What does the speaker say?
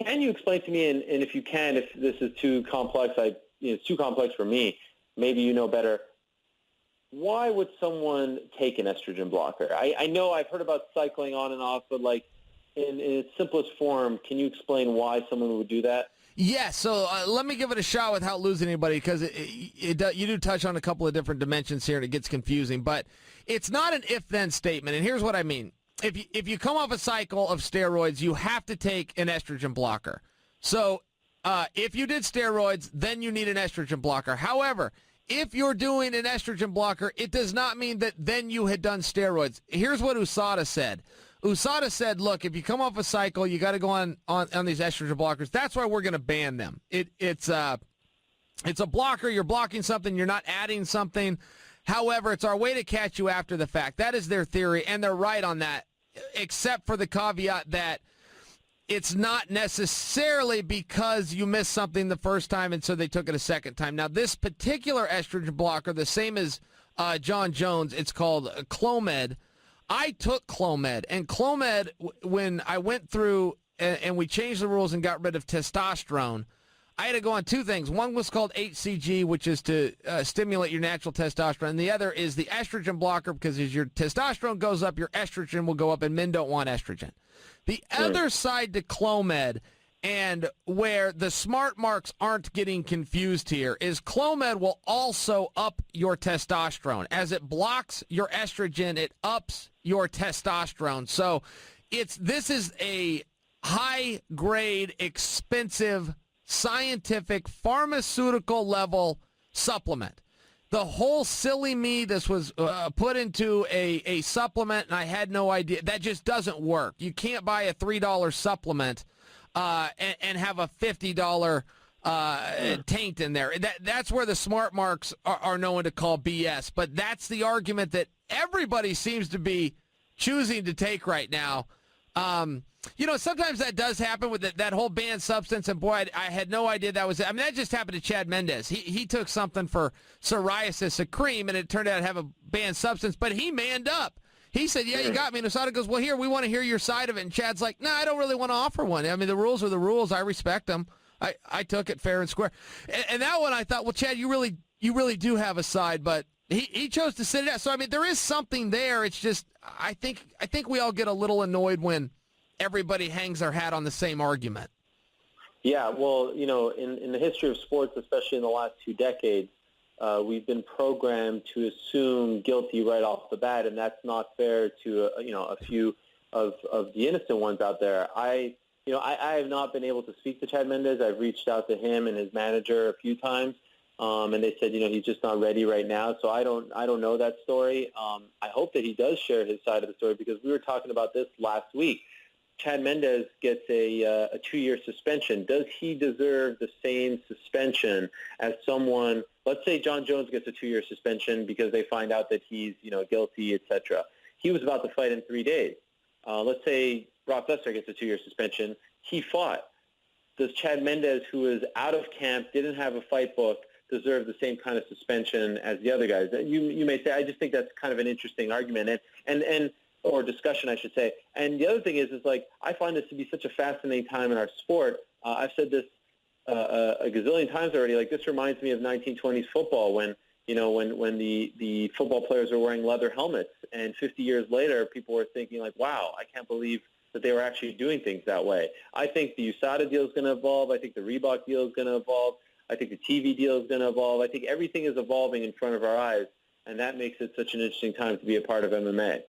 Can you explain to me, and if you can, if this is too complex, it's too complex for me, maybe you know better, why would someone take an estrogen blocker? I know I've heard about cycling on and off, but like in its simplest form, can you explain why someone would do that? Yeah, so let me give it a shot without losing anybody, because you do touch on a couple of different dimensions here and it gets confusing. But it's not an if-then statement, and here's what I mean. If you come off a cycle of steroids, you have to take an estrogen blocker. So if you did steroids, then you need an estrogen blocker. However, if you're doing an estrogen blocker, it does not mean that then you had done steroids. Here's what USADA said. USADA said, look, if you come off a cycle, you got to go on these estrogen blockers. That's why we're going to ban them. It's a blocker. You're blocking something. You're not adding something. However, it's our way to catch you after the fact. That is their theory, and they're right on that, except for the caveat that it's not necessarily because you missed something the first time and so they took it a second time. Now, this particular estrogen blocker, the same as John Jones, it's called Clomid. I took Clomid, and Clomid, when I went through and we changed the rules and got rid of testosterone, I had to go on two things. One was called HCG, which is to stimulate your natural testosterone. And the other is the estrogen blocker, because as your testosterone goes up, your estrogen will go up, and men don't want estrogen. The other side to Clomid, and where the smart marks aren't getting confused here, is Clomid will also up your testosterone. As it blocks your estrogen, it ups your testosterone. So this is a high-grade, expensive, scientific, pharmaceutical level supplement. The whole silly me, this was put into a supplement, and I had no idea. That just doesn't work. You can't buy a $3 supplement and have a $50 taint in there. That's where the smart marks are known to call BS. But that's the argument that everybody seems to be choosing to take right now. Sometimes that does happen with that whole banned substance, and boy, I had no idea that was it. I mean, that just happened to Chad Mendez. He took something for psoriasis, a cream, and it turned out to have a banned substance, but he manned up. He said, yeah, you got me. And USADA goes, well, here, we want to hear your side of it. And Chad's like, no, I don't really want to offer one. I mean, the rules are the rules. I respect them. I took it fair and square. And that one I thought, well, Chad, you really do have a side, but he chose to sit it out. So, I mean, there is something there. It's just, I think we all get a little annoyed when everybody hangs their hat on the same argument. Yeah, well, in the history of sports, especially in the last 2 decades, we've been programmed to assume guilty right off the bat, and that's not fair to a few of the innocent ones out there. I have not been able to speak to Chad Mendez. I've reached out to him and his manager a few times, and they said he's just not ready right now. So I don't know that story. I hope that he does share his side of the story, because we were talking about this last week. Chad Mendez gets a 2-year suspension. Does he deserve the same suspension as someone? Let's say John Jones gets a 2-year suspension because they find out that he's guilty, etc. He was about to fight in 3 days. Let's say Brock Lesnar gets a 2-year suspension. He fought. Does Chad Mendez, who is out of camp, didn't have a fight book, deserve the same kind of suspension as the other guys? You may say, I just think that's kind of an interesting argument, or discussion, I should say. And the other thing is like, I find this to be such a fascinating time in our sport. I've said this a gazillion times already. Like, this reminds me of 1920s football when the football players were wearing leather helmets, and 50 years later, people were thinking like, wow, I can't believe that they were actually doing things that way. I think the USADA deal is going to evolve. I think the Reebok deal is going to evolve. I think the TV deal is going to evolve. I think everything is evolving in front of our eyes, and that makes it such an interesting time to be a part of MMA.